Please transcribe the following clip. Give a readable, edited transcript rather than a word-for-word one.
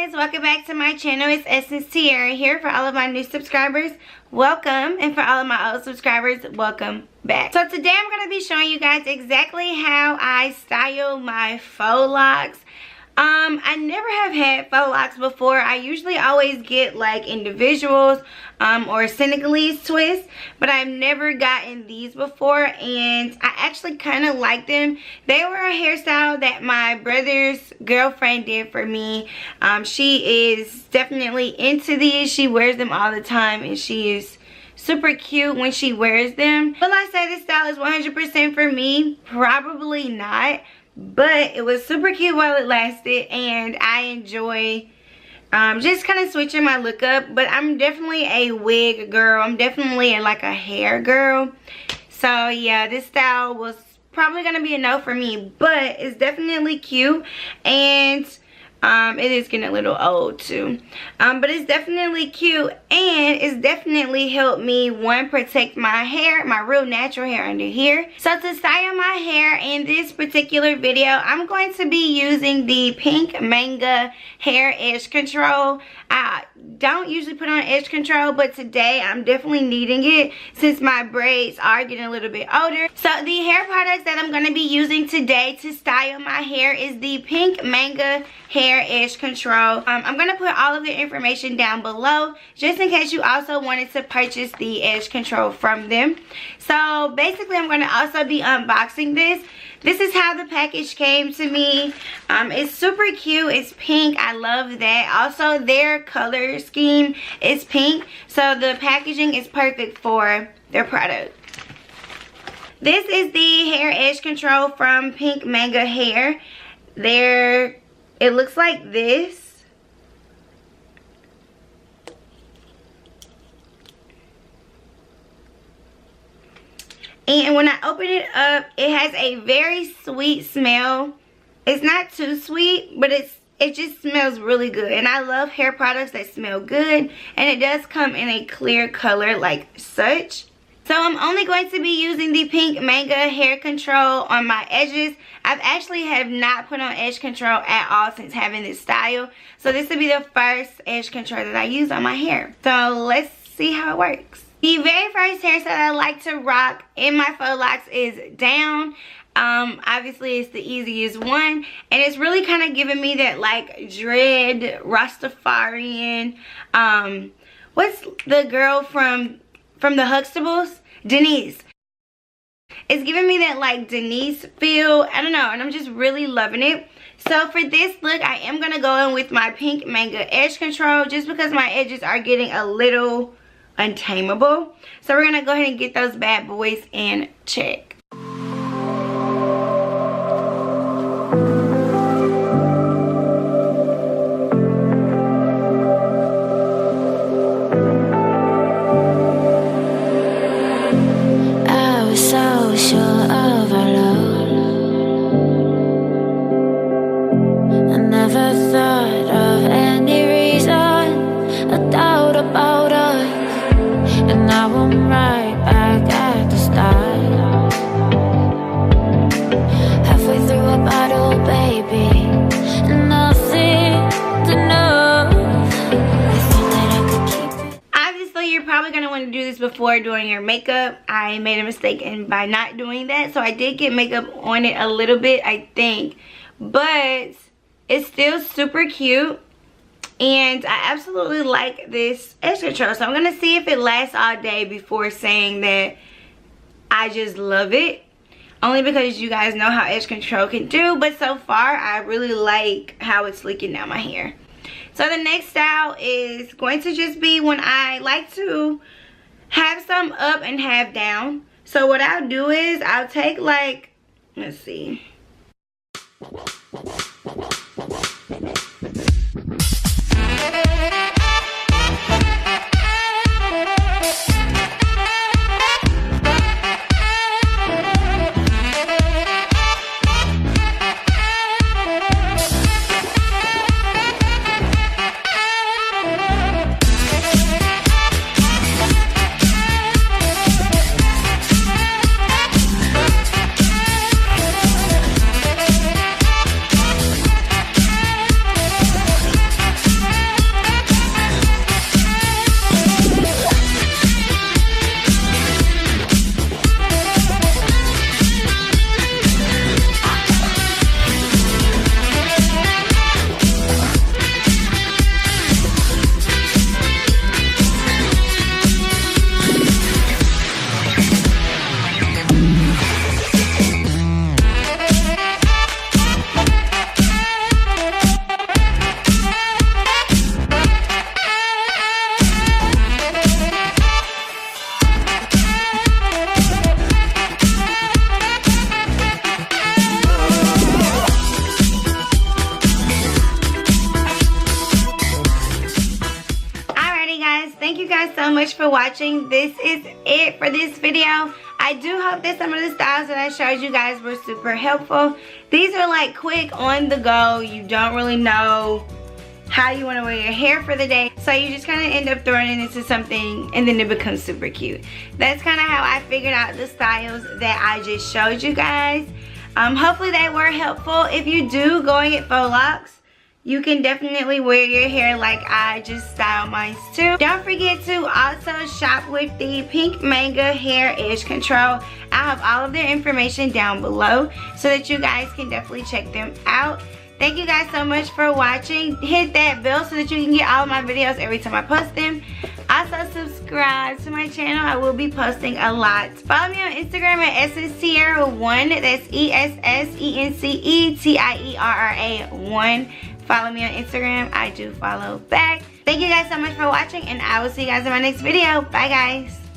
guys, welcome back to my channel. It's Essence Tiara here. For all of my new subscribers, welcome, and for all of my old subscribers, welcome back. So today I'm going to be showing you guys exactly how I style my faux locks. I never have had faux locks before. I usually always get like individuals or Senegalese twists, but I've never gotten these before, and I actually kind of like them. They were a hairstyle that my brother's girlfriend did for me. She is definitely into these. She wears them all the time, and she is super cute when she wears them. Will I say this style is 100% for me? Probably not. But it was super cute while it lasted, and I enjoy just kind of switching my look up. But I'm definitely a wig girl. I'm definitely like a hair girl. So yeah, this style was probably going to be a no for me, but it's definitely cute, and it is getting a little old too, but it's definitely cute, and it's definitely helped me, one, protect my hair, my real natural hair under here. So to style my hair in this particular video, I'm going to be using the Pink Manga hair edge control. I don't usually put on edge control, but today I'm definitely needing it since my braids are getting a little bit older. So the hair products that I'm going to be using today to style my hair is the Pink Manga hair edge control. I'm going to put all of the information down below just in case you also wanted to purchase the edge control from them. So basically I'm going to also be unboxing this. This is how the package came to me. It's super cute. It's pink. I love that. Also, their color scheme is pink, so the packaging is perfect for their product. This is the hair edge control from Pink Manga Hair. It looks like this. And when I open it up, it has a very sweet smell. It's not too sweet, but it just smells really good. And I love hair products that smell good. And it does come in a clear color like such. So I'm only going to be using the Pink Manga hair control on my edges. I've actually have not put on edge control at all since having this style. So this will be the first edge control that I use on my hair. So let's see how it works. The very first hairstyle I like to rock in my faux locks is down. Obviously it's the easiest one, and it's really kind of giving me that like dread Rastafarian. What's the girl from the Huxtables? Denise. It's giving me that like Denise feel. I don't know, and I'm just really loving it. So for this look, I am gonna go in with my Pink Manga edge control just because my edges are getting a little untamable. So we're gonna go ahead and get those bad boys in check. I was so sure of our love. I never thought of any reason, a doubt about us. And now I'm right back at the start. Halfway through a bottle, baby, and nothing's enough. I thought that I could keep it. Obviously, you're probably going to want to do this before doing your makeup. I made a mistake by not doing that. So I did get makeup on it a little bit, I think. But it's still super cute. And I absolutely like this edge control. So I'm going to see if it lasts all day before saying that I just love it. Only because you guys know how edge control can do. But so far, I really like how it's leaking down my hair. So the next style is going to just be when I like to have some up and have down. So what I'll do is I'll take like, let's see. thank you guys so much for watching. This is it for this video. I do hope that some of the styles that I showed you guys were super helpful. These are like quick on the go. You don't really know how you want to wear your hair for the day, so you just kind of end up throwing it into something and then it becomes super cute. That's kind of how I figured out the styles that I just showed you guys. Hopefully they were helpful. If you do go and get faux locks, you can definitely wear your hair like I just styled mine too. Don't forget to also shop with the Pink Manga Hair Edge Control. I have all of their information down below so that you guys can definitely check them out. Thank you guys so much for watching. Hit that bell so that you can get all of my videos every time I post them. Also subscribe to my channel. I will be posting a lot. Follow me on Instagram at EssenceTierra1. That's EssenceTierra1. Follow me on Instagram. I do follow back. Thank you guys so much for watching, and I will see you guys in my next video. Bye guys.